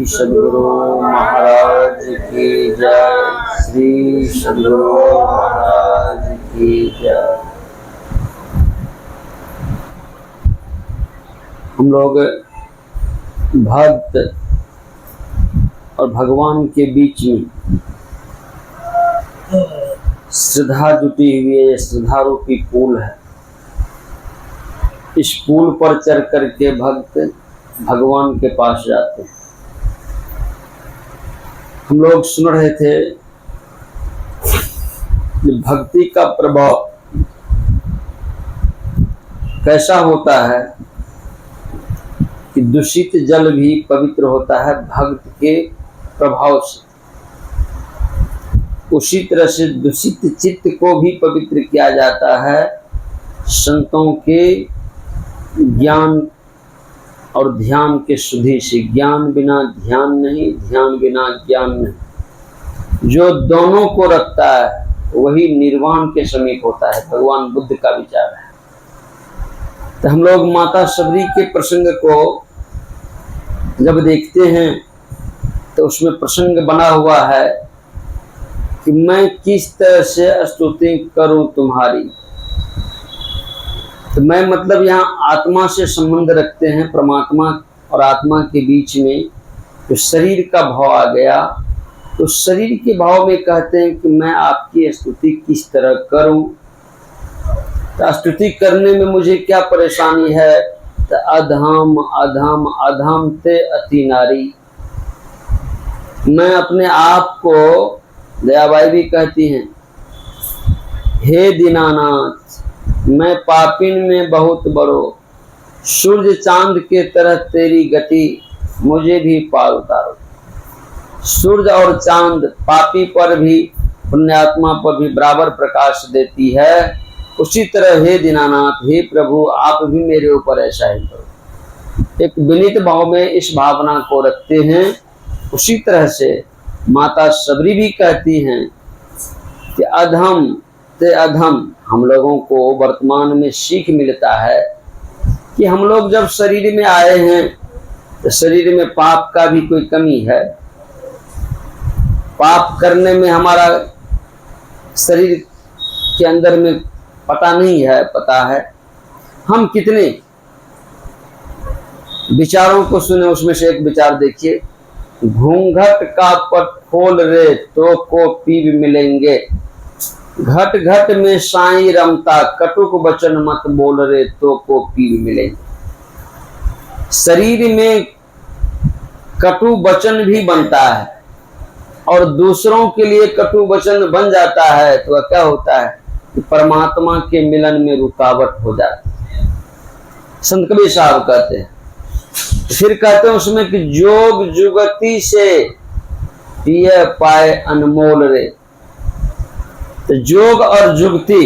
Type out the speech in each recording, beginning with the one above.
श्री सद्गुरु महाराज की जय। श्री सद्गुरु महाराज की जय। हम लोग भक्त और भगवान के बीच में श्रद्धा जुटी हुई है। श्रद्धा रूपी पुल है। इस पुल पर चढ़ करके भक्त भगवान के पास जाते हैं। हम लोग सुन रहे थे कि भक्ति का प्रभाव कैसा होता है कि दूषित जल भी पवित्र होता है भक्त के प्रभाव से। उसी तरह से दूषित चित्त को भी पवित्र किया जाता है संतों के ज्ञान और ध्यान के शुद्धि से। ज्ञान बिना ध्यान नहीं, ध्यान बिना ज्ञान नहीं। जो दोनों को रखता है वही निर्वाण के समीप होता है। भगवान बुद्ध का विचार है। तो हम लोग माता शबरी के प्रसंग को जब देखते हैं तो उसमें प्रसंग बना हुआ है कि मैं किस तरह से स्तुति करूं तुम्हारी। तो मैं मतलब यहाँ आत्मा से संबंध रखते हैं। परमात्मा और आत्मा के बीच में जो शरीर का भाव आ गया, तो शरीर के भाव में कहते हैं कि मैं आपकी स्तुति किस तरह करूं। तो स्तुति करने में मुझे क्या परेशानी है। तो अधम अधम अधम ते अति नारी। मैं अपने आप को, दयाबाई भी कहती हैं, हे दीनानाथ मैं पापिन में बहुत बड़ो, सूर्य चांद के तरह तेरी गति मुझे भी पार उतारो। सूर्य और चांद पापी पर भी पुण्यात्मा पर भी बराबर प्रकाश देती है। उसी तरह हे दीनानाथ, हे प्रभु आप भी मेरे ऊपर ऐसा ही करो। एक विनीत भाव में इस भावना को रखते हैं। उसी तरह से माता शबरी भी कहती हैं कि अधम ते अधम। हम लोगों को वर्तमान में सीख मिलता है कि हम लोग जब शरीर में आए हैं तो शरीर में पाप का भी कोई कमी है। पाप करने में हमारा शरीर के अंदर में पता नहीं है, पता है। हम कितने विचारों को सुने, उसमें से एक विचार देखिए, घूंघट का पट खोल रे तो को पीब मिलेंगे। घट घट में साई रमता, कटुक वचन मत बोल रे तो को पीब मिलेंगे। शरीर में कटु वचन भी बनता है और दूसरों के लिए कटु वचन बन जाता है तो क्या होता है कि परमात्मा के मिलन में रुकावट हो जाती है। संत कबीर साहब कहते हैं, फिर कहते हैं उसमें कि जोग जुगति से पिए पाए अनमोल रे। तो जोग और जुगति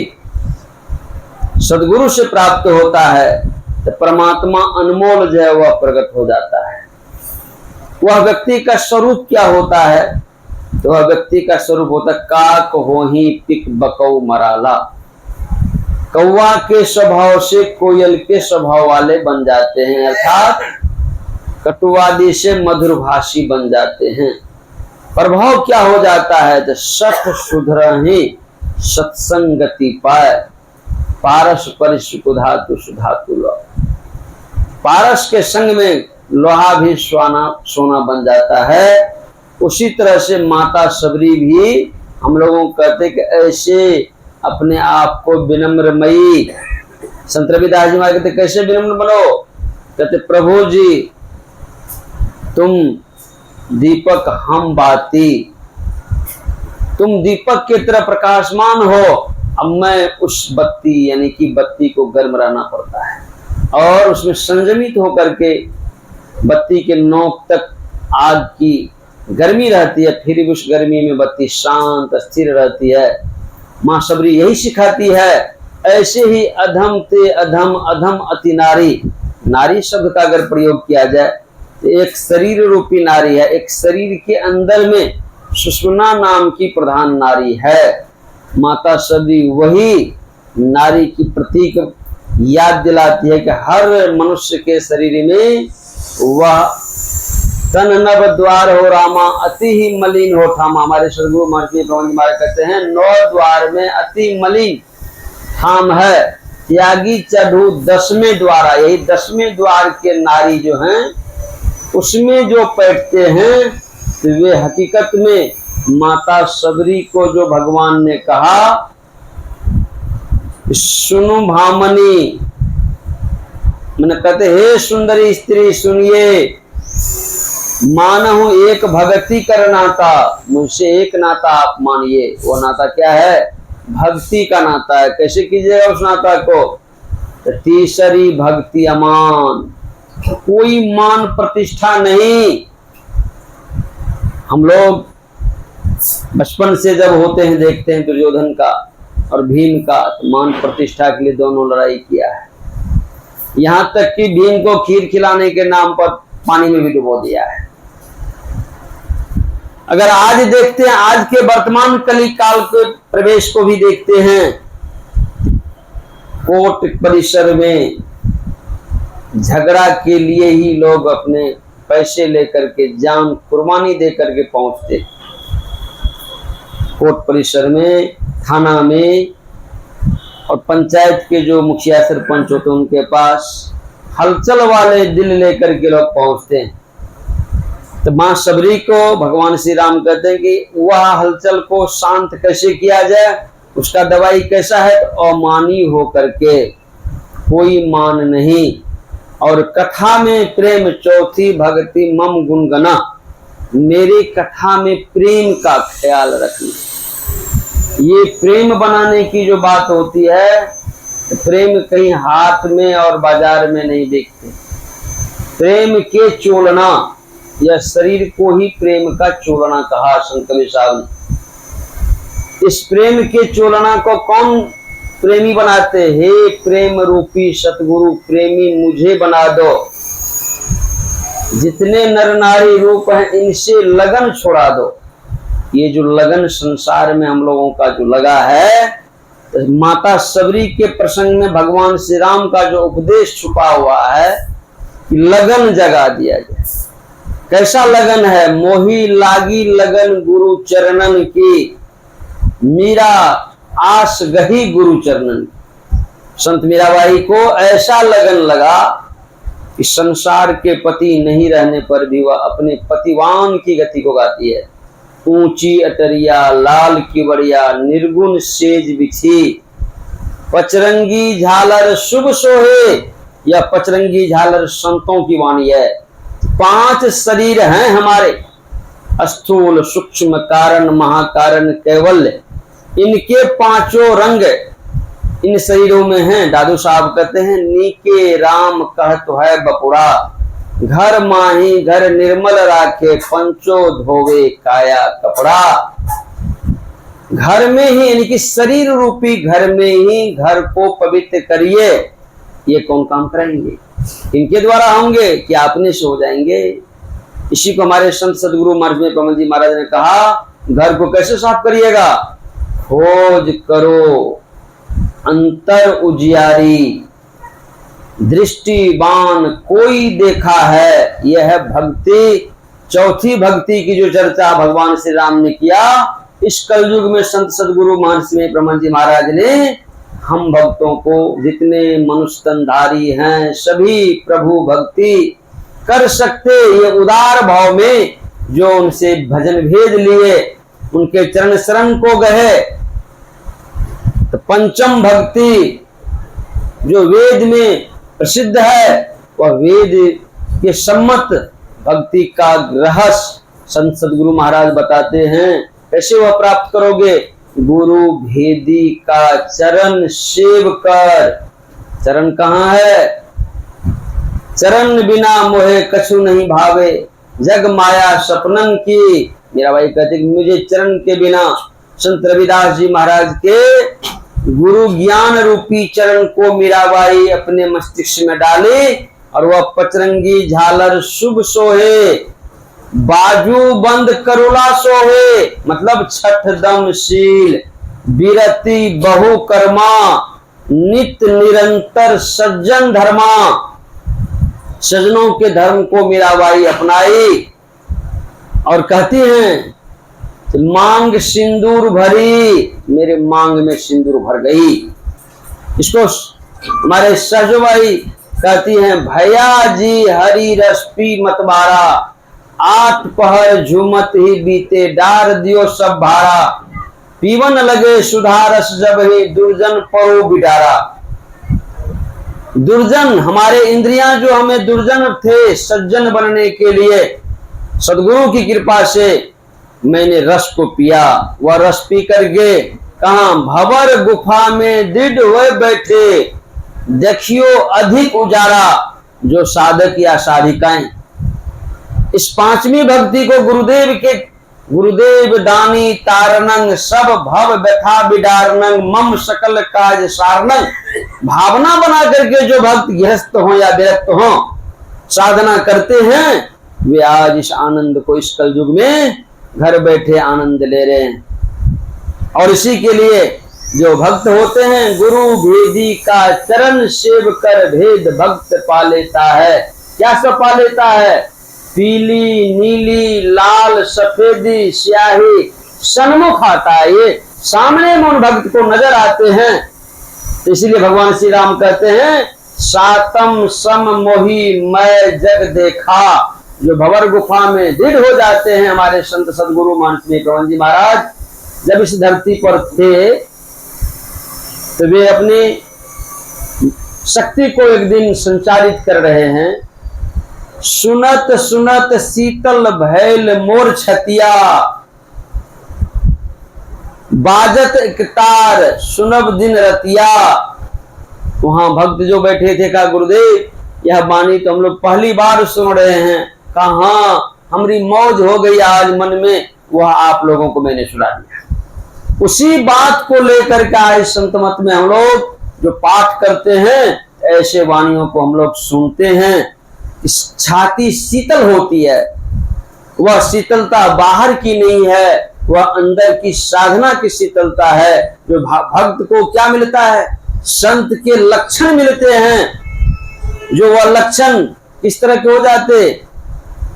सदगुरु से प्राप्त होता है तो परमात्मा अनमोल जो है वह प्रकट हो जाता है। वह व्यक्ति का स्वरूप क्या होता है। तो वह व्यक्ति का स्वरूप होता है काक होही पिक बकौ मराला। कौवा के स्वभाव से कोयल के स्वभाव वाले बन जाते हैं, अर्थात कटुवादी से मधुरभाषी बन जाते हैं। प्रभाव क्या हो जाता है तो सठ सुधरहि सत्संगति पाए, पारस परिशुधातु सुधातु लो। पारस के संग में लोहा भी सोना बन जाता है। उसी तरह से माता शबरी भी हम लोगों को कहते कि ऐसे अपने आप को विनम्रमयी। संत रविदास जी कहते कैसे विनम्र बनो। कहते प्रभु जी तुम दीपक हम बाती, तुम दीपक की तरह प्रकाशमान हो। अब मैं उस बत्ती यानी कि बत्ती को गर्म रहना पड़ता है और उसमें संयमित होकर के बत्ती के नोक तक आग की गर्मी रहती है, फिर भी उस गर्मी में बत्ती शांत स्थिर रहती है। माँ शबरी यही सिखाती है। ऐसे ही अधम ते अधम अधम अति नारी। नारी शब्द का अगर प्रयोग किया जाए तो एक शरीर रूपी नारी है। एक शरीर के अंदर में सुषुम्ना नाम की प्रधान नारी है। माता शबरी वही नारी की प्रतीक याद दिलाती है कि हर मनुष्य के शरीर में वह सन नव द्वार हो रामा अति ही मलिन हो ठामा। हमारे सदगुरु महर्षि प्रबंध महाराज कहते हैं 9 द्वार में अति मलिन ठाम है, त्यागी चढ़ू 10वें द्वारा। यही 10वें द्वार के नारी जो हैं उसमें जो बैठते हैं तो वे हकीकत में माता सबरी को जो भगवान ने कहा सुनु भामनी, मैंने कहते हे सुंदरी स्त्री सुनिए, मानहु एक भक्ति कर नाता, मुझसे एक नाता आप मानिए। वो नाता क्या है? भक्ति का नाता है। कैसे कीजिएगा उस नाता को? तीसरी भक्ति अमान, कोई मान प्रतिष्ठा नहीं। हम लोग बचपन से जब होते हैं देखते हैं दुर्योधन का और भीम का, तो मान प्रतिष्ठा के लिए दोनों लड़ाई किया है। यहां तक कि भीम को खीर खिलाने के नाम पर पानी में भी डुबो दिया है। अगर आज देखते हैं, आज के वर्तमान कली काल के प्रवेश को भी देखते हैं, कोर्ट परिसर में झगड़ा के लिए ही लोग अपने पैसे लेकर के जान कुर्बानी देकर के पहुंचते। कोर्ट परिसर में, थाना में, और पंचायत के जो मुखिया सरपंच होते हैं उनके पास हलचल वाले दिल लेकर के लोग पहुंचते हैं। तो मां सबरी को भगवान श्री राम कहते हैं कि वह हलचल को शांत कैसे किया जाए, उसका दवाई कैसा है? तो अमानी हो करके, कोई मान नहीं। और कथा में प्रेम चौथी भक्ति मम गुनगना, मेरी कथा में प्रेम का ख्याल रखना। ये प्रेम बनाने की जो बात होती है, प्रेम कहीं हाथ में और बाजार में नहीं देखते। प्रेम के चोलना, यह शरीर को ही प्रेम का चोलना कहा संत कबीर साहब ने। इस प्रेम के चोलना को कौन प्रेमी बनाते? हे प्रेम रूपी सतगुरु प्रेमी मुझे बना दो। जितने नर नारी रूप हैं इनसे लगन छोड़ा दो। ये जो लगन संसार में हम लोगों का जो लगा है, तो माता सबरी के प्रसंग में भगवान श्री राम का जो उपदेश छुपा हुआ है कि लगन जगा दिया जाए। कैसा लगन है? मोही लागी लगन गुरु चरणन की, मीरा आस गही गुरु चरणन। संत मीराबाई को ऐसा लगन लगा कि संसार के पति नहीं रहने पर भी वह अपने पतिवान की गति को गाती है। ऊंची अटरिया लाल किवड़िया निर्गुण सेज बिछी, पचरंगी झालर शुभ सोहे। यह पचरंगी झालर संतों की वाणी है। 5 शरीर हैं हमारे, स्थूल सूक्ष्म कारण महाकारण कैवल्य। इनके 5 रंग इन शरीरों में हैं। दादू साहब कहते हैं नीके राम कहत है बपुरा, घर माही घर निर्मल राखे, पंचो धोवे काया कपड़ा। घर में ही, इनकी शरीर रूपी घर में ही घर को पवित्र करिए। ये कौन काम करेंगे? इनके द्वारा होंगे कि अपने से हो जाएंगे? इसी को हमारे संत सदगुरु महर्षि प्रबंध जी महाराज ने कहा, घर को कैसे साफ करिएगा? खोज करो अंतर उजियारी, दृष्टिबान कोई देखा है। यह है भक्ति। चौथी भक्ति की जो चर्चा भगवान श्री राम ने किया, इस कलयुग में संत सदगुरु महर्षि प्रबंध जी महाराज ने हम भक्तों को, जितने मनुष्य तनधारी हैं, सभी प्रभु भक्ति कर सकते ये उदार भाव में जो उनसे भजन भेज लिए, उनके चरण शरण को गए। तो पंचम भक्ति जो वेद में प्रसिद्ध है, वह वेद के सम्मत भक्ति का रहस्य संत सदगुरु महाराज बताते हैं। कैसे वह प्राप्त करोगे? गुरु भेदी का चरण सेव कर। चरण कहाँ है? चरण बिना मोहे कछु नहीं भावे, जग माया सपनन की। मेरा भाई कहते कि मुझे चरण के बिना, संत रविदास जी महाराज के गुरु ज्ञान रूपी चरण को मीराबाई अपने मस्तिष्क में डाले और वह पचरंगी झालर शुभ सोहे, बाजू बंद करुणा सोहे। मतलब छठ दमशील विरति बहु कर्मा, नित्य निरंतर सज्जन धर्मा। सज्जनों के धर्म को मीराबाई अपनाई और कहती हैं तो मांग सिंदूर भरी, मेरे मांग में सिंदूर भर गई। इसको हमारे सजवाई कहती हैं, भैया जी हरी रस पी मत बारा, 8 पहर झूमत ही बीते, डार दियो सब भारा, पीवन लगे सुधारस जब ही, दुर्जन परो बिडारा। दुर्जन हमारे इंद्रियां जो हमें दुर्जन थे सज्जन बनने के लिए, सदगुरु की कृपा से मैंने रस को पिया। वह रस पी करके कहा, भंवर गुफा में दृढ़ हुए बैठे, देखियो अधिक उजारा, जो साधक या साधिकाएं। इस 5वीं भक्ति को गुरुदेव दानी तारनंग, सब भव व्यथा बिडारनंग, मम सकल काज सारनंग। भावना बना करके जो भक्त गृहस्थ हो या विरक्त हो साधना करते हैं, वे आज इस आनंद को इस कलयुग में घर बैठे आनंद ले रहे हैं। और इसी के लिए जो भक्त होते हैं, गुरु भेदी का चरण सेव कर भेद भक्त पा लेता है। क्या सब पा लेता है? पीली नीली लाल सफेदी स्याही सन्मुख आता है, ये सामने में उन भक्त को नजर आते हैं। तो इसीलिए भगवान श्री राम कहते हैं, सातम सम मोही मैं जग देखा। जो भंवर गुफा में दृढ़ हो जाते हैं हमारे संत सदगुरु माननीय पवन जी महाराज, जब इस धरती पर थे तो वे अपनी शक्ति को एक दिन संचारित कर रहे हैं। सुनत सुनत शीतल भैल मोर छतिया, बाजत इकतार सुनब दिन रतिया। वहां भक्त जो बैठे थे कहा, गुरुदेव यह वाणी तो हम लोग पहली बार सुन रहे हैं। कहा, हमारी मौज हो गई आज मन में, वह आप लोगों को मैंने सुना दिया। उसी बात को लेकर के आज संत मत में हम लोग जो पाठ करते हैं, ऐसे वाणियों को हम लोग सुनते हैं। छाती शीतल होती है, वह शीतलता बाहर की नहीं है, वह अंदर की साधना की शीतलता है। जो भक्त को क्या मिलता है? संत के लक्षण मिलते हैं। जो वह लक्षण किस तरह के हो जाते?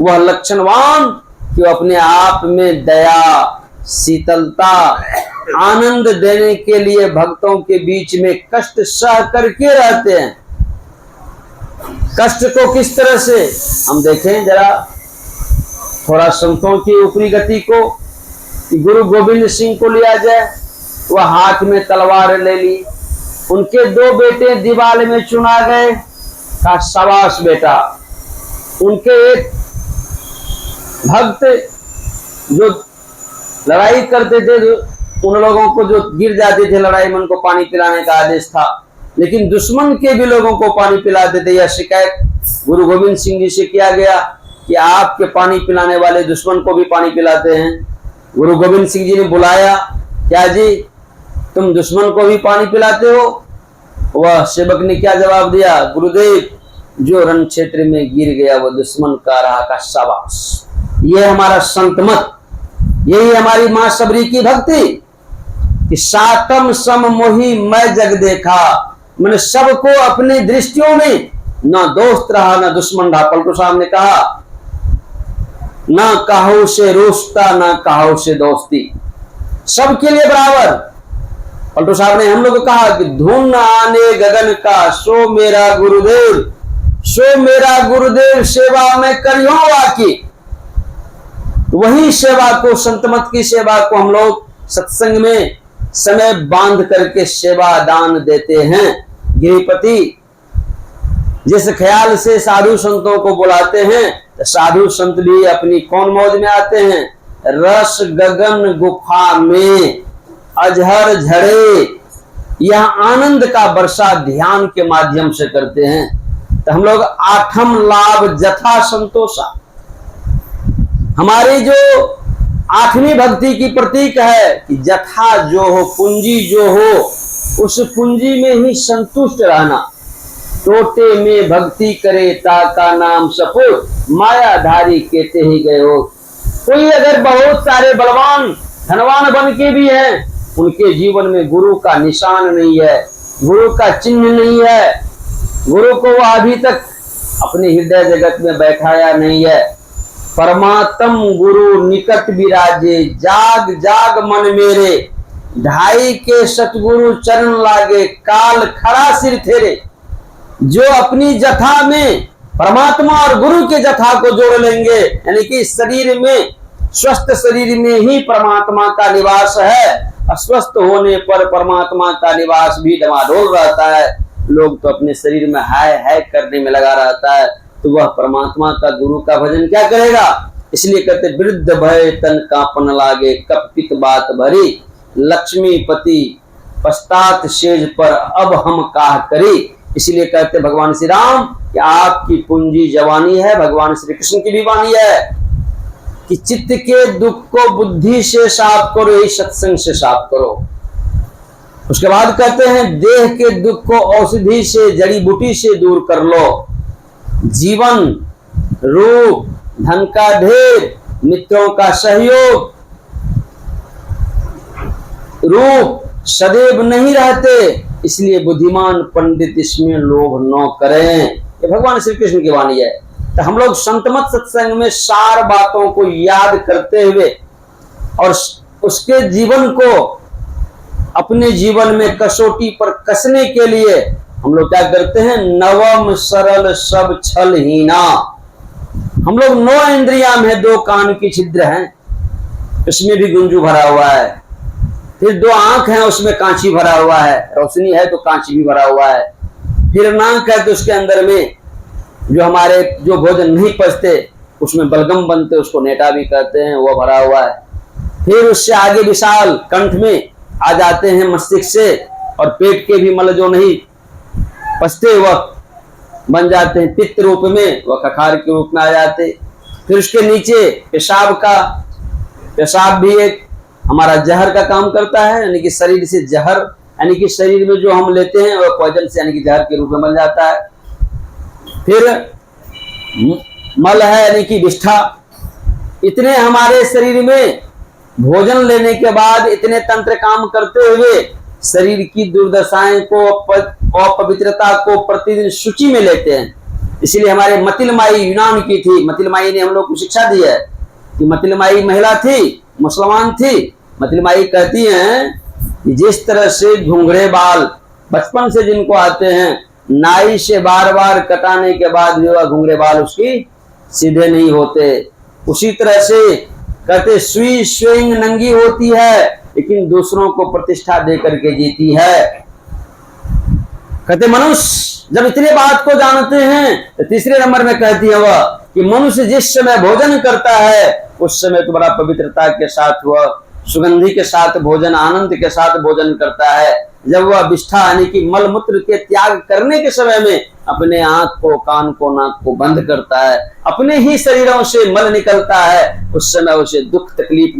वह लक्षणवान कि अपने आप में दया, शीतलता, आनंद देने के लिए भक्तों के बीच में कष्ट सह करके रहते हैं। कष्ट को किस तरह से हम देखें जरा, थोड़ा संतों की ऊपरी गति को। गुरु गोविंद सिंह को लिया जाए, वह हाथ में तलवार ले ली, उनके 2 बेटे दीवाल में चुना गए, का शाबाश बेटा। उनके एक भक्त जो लड़ाई करते थे, उन लोगों को जो गिर जाते थे लड़ाई में, उनको पानी पिलाने का आदेश था, लेकिन दुश्मन के भी लोगों को पानी पिलाते थे। यह शिकायत गुरु गोविंद सिंह जी से किया गया कि आपके पानी पिलाने वाले दुश्मन को भी पानी पिलाते हैं। गुरु गोविंद सिंह जी ने बुलाया, क्या जी तुम दुश्मन को भी पानी पिलाते हो? वह सेवक ने क्या जवाब दिया? गुरुदेव, जो रण क्षेत्र में गिर गया वो दुश्मन का रहा, का शाबाश। ये हमारा संत मत, यही हमारी मां सबरी की भक्ति कि सातम सम मोही मैं जग देखा। मैंने सबको अपनी दृष्टियों में ना दोस्त रहा ना दुश्मन रहा। पलटू साहब ने कहा, ना काहू से रोस्ता ना काहू से दोस्ती, सबके लिए बराबर। पलटू साहब ने हम लोग को कहा कि धुन आने गगन का, सो मेरा गुरुदेव, सो मेरा गुरुदेव सेवा में करियो वाकी। वही सेवा को, संतमत की सेवा को हम लोग सत्संग में समय बांध करके सेवा दान देते हैं। गृहपति जिस ख्याल से साधु संतों को बुलाते हैं, तो साधु संत भी अपनी कौन मौज में आते हैं? रस गगन गुफा में अजहर झड़े, यह आनंद का वर्षा ध्यान के माध्यम से करते हैं। तो हम लोग 8म लाभ जथा संतोषा, हमारी जो 8वीं भक्ति की प्रतीक है कि जथा जो हो, पूंजी जो हो, उस पूंजी में ही संतुष्ट रहना। टोटे में भक्ति करे ताका नाम सपूत, मायाधारी कहते ही गए हो। कोई अगर बहुत सारे बलवान धनवान बन के भी हैं, उनके जीवन में गुरु का निशान नहीं है, गुरु का चिन्ह नहीं है, गुरु को वह अभी तक अपने हृदय जगत में बैठाया नहीं है। परमात्म गुरु निकट विराजे, जाग जाग मन मेरे, ढाई के सतगुरु चरण लागे, काल खड़ा सिर थेरे। जो अपनी जथा में परमात्मा और गुरु के जथा को जोड़ लेंगे, यानी कि शरीर में, स्वस्थ शरीर में ही परमात्मा का निवास है, अस्वस्थ होने पर परमात्मा का निवास भी डमाडोल रहता है। लोग तो अपने शरीर में हाय हाय करने में लगा रहता है, तो वह परमात्मा का गुरु का भजन क्या करेगा। इसलिए कहते वृद्ध भय तन कांपन लागे, कपित बात भरी, लक्ष्मीपति पश्चात शेज पर अब हम काह करी। इसलिए कहते भगवान श्री राम कि आपकी पूंजी जवानी है। भगवान श्री कृष्ण की भी वाणी है कि चित्त के दुख को बुद्धि से साफ करो, यही सत्संग से साफ करो। उसके बाद कहते हैं देह के दुख को औषधि से, जड़ी बूटी से दूर कर लो। जीवन, रूप, धन का ढेर, मित्रों का सहयोग, रूप सदैव नहीं रहते, इसलिए बुद्धिमान पंडित इसमें लोभ न करें। ये भगवान श्री कृष्ण की वाणी है। तो हम लोग संतमत सत्संग में सार बातों को याद करते हुए और उसके जीवन को अपने जीवन में कसौटी पर कसने के लिए हम लोग क्या करते हैं, नवम सरल सब छल हीना। हम लोग 9 इंद्रियां में 2 कान की छिद्र हैं, उसमें भी गुंजू भरा हुआ है। फिर 2 आंख हैं, उसमें कांची भरा हुआ है, रोशनी है तो कांची भी भरा हुआ है। फिर नाक है तो उसके अंदर में जो हमारे जो भोजन नहीं पचते उसमें बलगम बनते, उसको नेटा भी कहते हैं, वो भरा हुआ है। फिर उससे आगे विशाल कंठ में आ जाते हैं मस्तिष्क से, और पेट के भी मल जो नहीं पचते वह बन जाते हैं पित्त रूप में, वह कखार के रूप में आ जाते। फिर उसके नीचे पेशाब का, पेशाब भी एक हमारा जहर का काम करता है, यानी कि शरीर से जहर, यानी कि शरीर में जो हम लेते हैं वह पॉइजन से, यानी कि जहर के रूप में बन जाता है। फिर मल है यानी कि विष्ठा। इतने हमारे शरीर में भोजन लेने के बाद इतने तंत्र काम करते हुए शरीर की दुर्दशाएं को, अपवित्रता को प्रतिदिन सूची में लेते हैं। इसलिए हमारे मतिल माई यूनान की थी, मतिल माई ने हम लोग को शिक्षा दी है कि मतिल माई महिला थी, मुसलमान थी। मतिल माई कहती हैं कि जिस तरह से घुंघरे बाल बचपन से जिनको आते हैं, नाई से बार बार कटाने के बाद भी वह घुंघरे बाल उसकी सीधे नहीं होते, उसी तरह से कहते सुई स्वयं नंगी होती है लेकिन दूसरों को प्रतिष्ठा दे करके जीती है। कहते मनुष्य जब इतने बात को जानते हैं तो तीसरे नंबर में कहती है वह कि मनुष्य जिस समय भोजन करता है उस समय तो बड़ा पवित्रता के साथ वह सुगंधि के साथ भोजन, आनंद के साथ भोजन करता है। जब वह विष्ठा यानी कि मल मूत्र के त्याग करने के समय में अपने आंख को, कान को, नाक को बंद करता है, अपने ही शरीरों से मल निकलता है, उस समय उसे दुख तकलीफ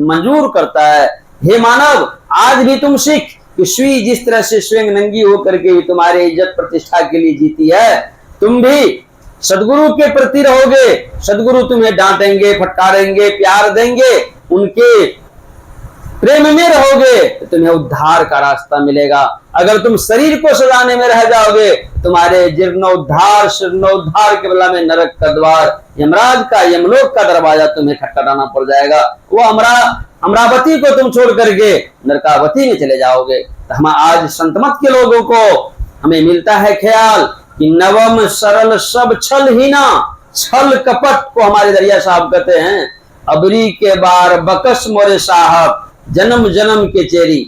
मंजूर करता है। हे मानव, आज भी तुम सीख कि सुई जिस तरह से स्वयं नंगी होकर के भी तुम्हारे इज्जत प्रतिष्ठा के लिए जीती है, तुम भी सदगुरु के प्रति रहोगे, सदगुरु तुम्हें डांटेंगे, फटकारेंगे, प्यार देंगे, उनके प्रेम में रहोगे तो तुम्हें उद्धार का रास्ता मिलेगा। अगर तुम शरीर को सजाने में रह जाओगे, तुम्हारे जीर्णोद्धार शीर्णोद्धार के बदला में नरक का द्वार, यमराज का, यमलोक का दरवाजा तुम्हें खटखटाना पड़ जाएगा। वो अमरावती को तुम छोड़ करके नरकावती में चले जाओगे। तो हम आज संतमत के लोगों को हमें मिलता है ख्याल कि नवम सरल सब छल हीना। छल कपट को हमारे दरिया साहब कहते हैं, अबरी के बार बकस मोरे साहब, जन्म जन्म के चेरी।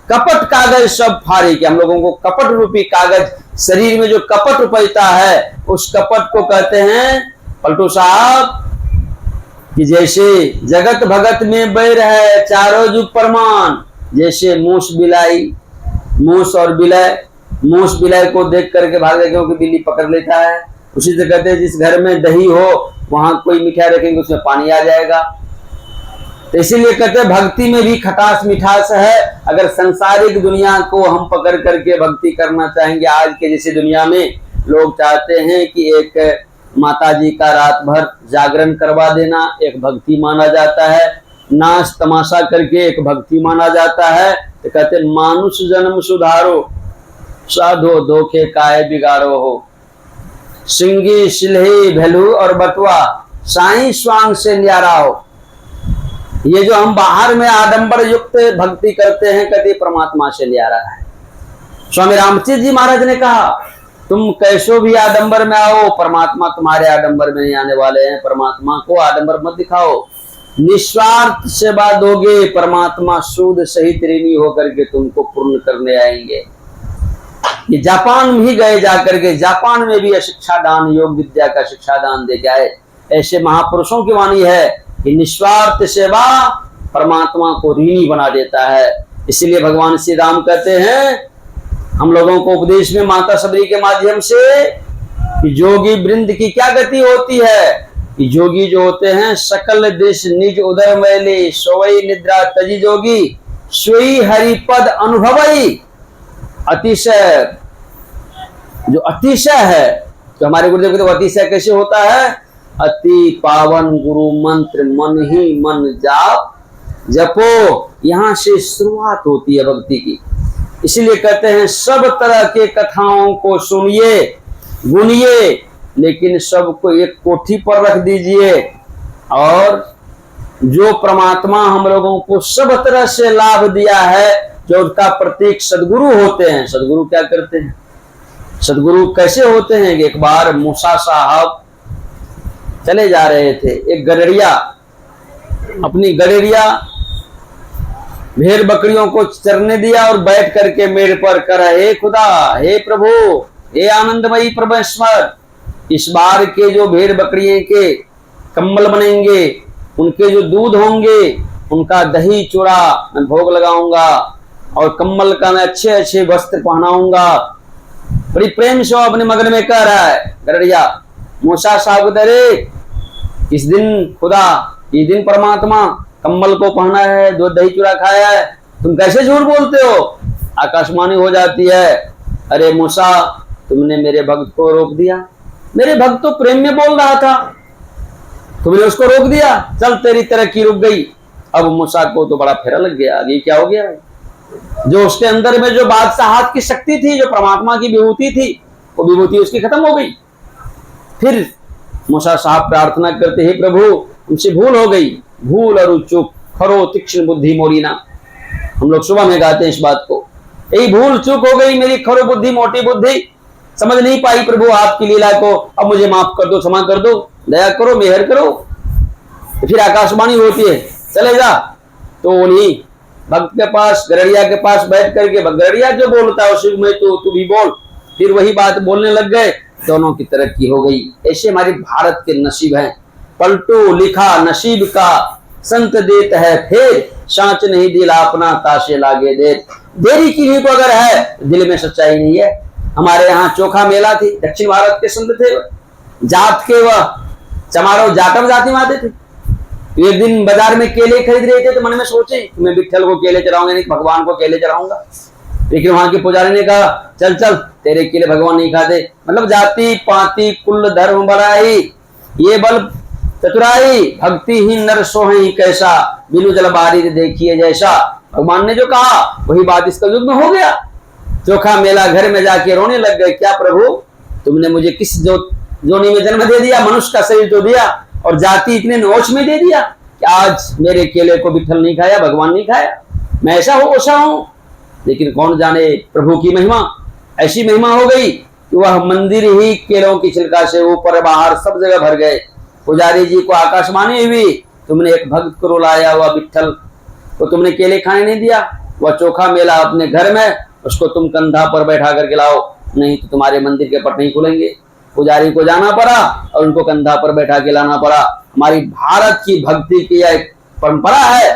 कपट कागज सब फाड़ी, के हम लोगों को कपट रूपी कागज, शरीर में जो कपट उपजता है उस कपट को कहते हैं पलटू साहब कि जैसे जगत भगत में बैर है चारों जुग प्रमाण। जैसे मूस बिलाई, मूस और बिलय, मूस बिलय को देख करके भाग जाएगा क्योंकि बिल्ली पकड़ लेता है। उसी से कहते हैं जिस घर में दही हो वहां कोई मिठाई रखेंगे उसमें पानी आ जाएगा। तो इसीलिए कहते हैं भक्ति में भी खटास मिठास है। अगर संसारिक दुनिया को हम पकड़ करके भक्ति करना चाहेंगे, आज के जैसे दुनिया में लोग चाहते हैं कि एक माता जी का रात भर जागरण करवा देना एक भक्ति माना जाता है, नाच तमाशा करके एक भक्ति माना जाता है। तो कहते मानुष जन्म सुधारो, साधो धोखे काय बिगाड़ो हो। सिंगी सिलही भेलू और बटुआ साई स्वांग से न्यारा हो। ये जो हम बाहर में आडंबर युक्त भक्ति करते हैं, कभी परमात्मा से न्यारा है। स्वामी रामचंद्र जी महाराज ने कहा, तुम कैसो भी आडंबर में आओ, परमात्मा तुम्हारे आडंबर में नहीं आने वाले हैं। परमात्मा को आडंबर मत दिखाओ, निस्वार्थ सेवा दोगे, परमात्मा सूद सहित ऋणी होकर के तुमको पूर्ण करने आएंगे। ये जापान भी गए, जाकर के जापान में भी शिक्षा दान, योग विद्या का शिक्षा दान दे के आए। ऐसे महापुरुषों की वाणी है कि निस्वार्थ सेवा परमात्मा को ऋणी बना देता है। इसलिए भगवान श्री राम कहते हैं हम लोगों को उपदेश में माता सबरी के माध्यम से कि जोगी वृंद की क्या गति होती है, कि जोगी जो होते हैं सकल देश निज उदर मैले, सोई निद्रा तजी जोगी, सोई हरिपद अनुभवई। अतिशय, जो अतिशय है, तो हमारे गुरुदेव कहते हैं अतिशय कैसे होता है, अति पावन गुरु मंत्र मन ही मन जाप जपो। यहां से शुरुआत होती है भक्ति की। इसीलिए कहते हैं सब तरह के कथाओं को सुनिए, गुनिए, लेकिन सबको एक कोठी पर रख दीजिए। और जो परमात्मा हम लोगों को सब तरह से लाभ दिया है, जो उसका प्रतीक सदगुरु होते हैं। सदगुरु क्या करते हैं, सदगुरु कैसे होते हैं। एक बार मूसा साहब चले जा रहे थे, एक गडरिया, अपनी गडरिया भेड़ बकरियों को चरने दिया और बैठ करके मेरे पर कर, हे खुदा, हे प्रभु, हे आनंदमयी परमेश्वर, इस बार के जो भेड़ बकरियों के कम्बल बनेंगे, उनके जो दूध होंगे, उनका दही चूड़ा मैं भोग लगाऊंगा और कम्बल का मैं अच्छे अच्छे वस्त्र पहनाऊंगा। बड़ी प्रेम से अपने मगन में कह रहा है गडरिया। मूसा साहब दरे, इस दिन खुदा, इस दिन परमात्मा कम्बल को पहना है, दो दही चूड़ा खाया है, तुम कैसे झूठ बोलते हो। आकाशवाणी हो जाती है, अरे मूसा, तुमने मेरे भक्त को रोक दिया। मेरे भक्त तो प्रेम में बोल रहा था, तुमने उसको रोक दिया, चल तेरी तरक्की रुक गई। अब मूसा को तो बड़ा फेरा लग गया, ये क्या हो गया। जो उसके अंदर में जो बादशाहत की शक्ति थी, जो परमात्मा की विभूति थी, वो विभूति उसकी खत्म हो गई। फिर मूसा साहब प्रार्थना करते, हे प्रभु, उनसे भूल हो गई, भूल और चूक खरो तीक्ष्ण बुद्धि मोरीना। हम लोग सुबह में गाते हैं इस बात को, यही भूल चूक हो गई मेरी, खरो बुद्धि मोटी बुद्धि, समझ नहीं पाई प्रभु आपकी लीला को, अब मुझे माफ कर दो, क्षमा कर दो, दया करो, मेहर करो। तो फिर आकाशवाणी होती है, चले जा। तो उन्हीं भक्त के पास, गडरिया के पास बैठ करके, गडरिया जो बोलता है उसी में तू भी बोल, फिर वही बात बोलने लग गए, दोनों की तरक्की हो गई। ऐसे हमारे भारत के नसीब हैं, पलटू लिखा नसीब का, संत देत है फिर, सांच नहीं दिल अपना ताशे लागे देर। देरी की ही तो अगर है, दिल में सच्चाई नहीं है। हमारे यहाँ चोखा मेला थी, दक्षिण भारत के संत थे, जात के वह चमारो जाटव जाति में आते थे। एक दिन बाजार में केले खरीद रहे थे, तो मन में सोचे मैं विठल को केले चढ़ाऊंगा, नहीं भगवान को केले चढ़ाऊंगा। लेकिन वहां के पुजारी ने कहा, चल चल, तेरे केले भगवान नहीं खाते। मतलब जाति पाति कुल धर्म बड़ाई, ये बल चतुराई, भक्तिहीन नर सोहई कैसा, बिनु जल बारिद देखिए जैसा। भगवान ने जो कहा वही बात इस कलयुग में हो गया। चोखा मेला घर में जाके रोने लग गए, क्या प्रभु, तुमने मुझे किस जोनी में जन्म दे दिया, मनुष्य का शरीर तो दिया और जाति इतने नोच में दे दिया कि आज मेरे केले को विठल नहीं खाया, भगवान नहीं खाया, मैं ऐसा हूं वैसा हूं। लेकिन कौन जाने प्रभु की महिमा, ऐसी महिमा हो गई कि वह मंदिर ही केलों की छिलका से ऊपर बाहर सब जगह भर गए। पुजारी जी को आकाशवाणी हुई, तुमने एक भक्त को रुलाया, वह विठल को तुमने केले खाने नहीं दिया, वह चोखा मेला अपने घर में, उसको तुम कंधा पर बैठा करके लाओ, नहीं तो तुम्हारे मंदिर के पट नहीं खुलेंगे। पुजारी को जाना पड़ा और उनको कंधा पर बैठा के लाना पड़ा। हमारी भारत की भक्ति की एक परंपरा है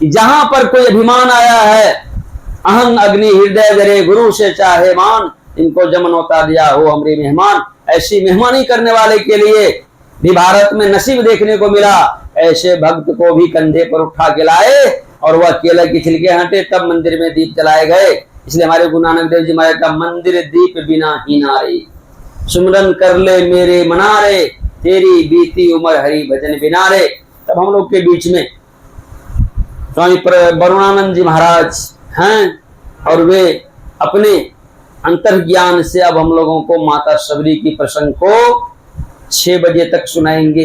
कि जहां पर कोई अभिमान आया है, अहं अग्नि हृदय जरे गुरु से चाहे मान, इनको जमनोता दिया हो हमरे मेहमान। ऐसी मेहमानी करने वाले के लिए भी भारत में नसीब देखने को मिला। ऐसे भक्त को भी कंधे पर उठा के लाए और वह केले की छिलके हटे, तब मंदिर में दीप जलाए गए। इसलिए हमारे गुरु नानक देव जी महाराज का मंदिर दीप बिना ही नारे, सुमरन कर ले मेरे मनारे, तेरी बीती उम्र हरि भजन बिनारे। तब हम लोग के बीच में स्वामी वरुणानंद जी महाराज हैं और वे अपने अंतर्ज्ञान से अब हम लोगों को माता सबरी की प्रसंग को 6 बजे तक सुनाएंगे।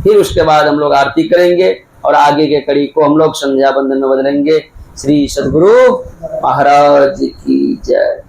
फिर उसके बाद हम लोग आरती करेंगे और आगे के कड़ी को हम लोग संध्या बंदन में बदलेंगे। श्री सद्गुरु महाराज की जय।